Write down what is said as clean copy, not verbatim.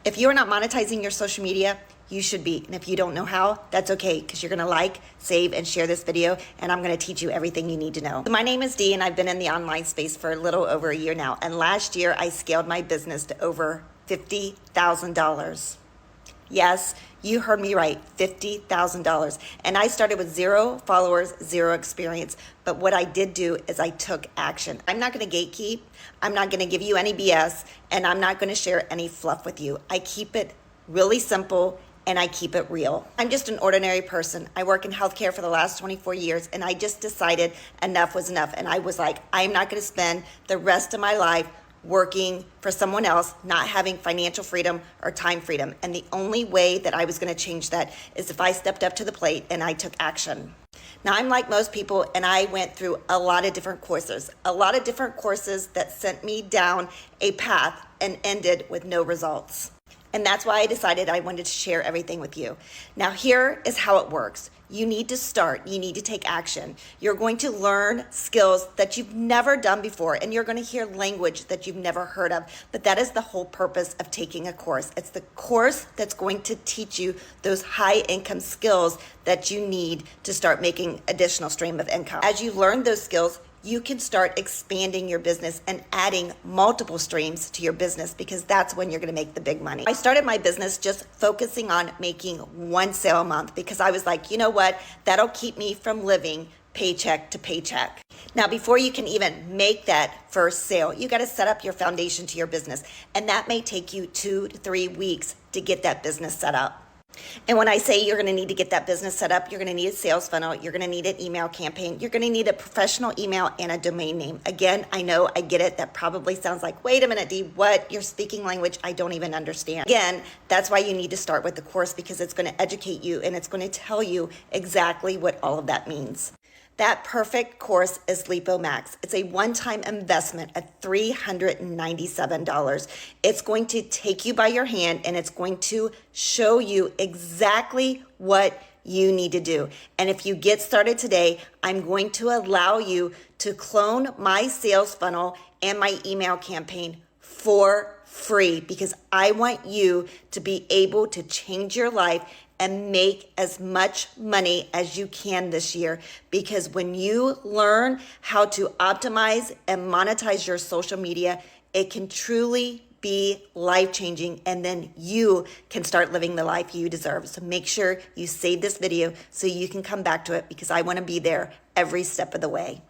If you're not monetizing your social media, you should be. And if you don't know how, that's okay, because you're gonna like, save, and share this video, and I'm gonna teach you everything you need to know. So my name is Dee, and I've been in the online space for a little over a year now. And last year, I scaled my business to over $50,000. Yes, you heard me right, $50,000. And I started with 0 followers, 0 experience. But what I did do is I took action. I'm not gonna gatekeep, I'm not gonna give you any BS, and I'm not gonna share any fluff with you. I keep it really simple and I keep it real. I'm just an ordinary person. I work in healthcare for the last 24 years, and I just decided enough was enough. And I was like, I'm not gonna spend the rest of my life working for someone else, not having financial freedom or time freedom. And the only way that I was gonna change that is if I stepped up to the plate and I took action. Now, I'm like most people, and I went through a lot of different courses that sent me down a path and ended with no results. And that's why I decided I wanted to share everything with you. Now, here is how it works. You need to start, you need to take action. You're going to learn skills that you've never done before, and you're gonna hear language that you've never heard of, but that is the whole purpose of taking a course. It's the course that's going to teach you those high income skills that you need to start making additional stream of income. As you learn those skills, you can start expanding your business and adding multiple streams to your business, because that's when you're gonna make the big money. I started my business just focusing on making 1 sale a month, because I was like, you know what, that'll keep me from living paycheck to paycheck. Now, before you can even make that first sale, you gotta set up your foundation to your business. And that may take you 2 to 3 weeks to get that business set up. And when I say you're gonna need to get that business set up, you're gonna need a sales funnel, you're gonna need an email campaign, you're gonna need a professional email and a domain name. Again, I know, I get it, that probably sounds like, wait a minute, Dee, what? You're speaking language I don't even understand. Again, that's why you need to start with the course, because it's gonna educate you and it's gonna tell you exactly what all of that means. That perfect course is Lipo Max. It's a one-time investment of $397. It's going to take you by your hand, and it's going to show you exactly what you need to do. And if you get started today, I'm going to allow you to clone my sales funnel and my email campaign for free, because I want you to be able to change your life and make as much money as you can this year. Because when you learn how to optimize and monetize your social media, it can truly be life-changing, and then you can start living the life you deserve. So make sure you save this video so you can come back to it, because I wanna be there every step of the way.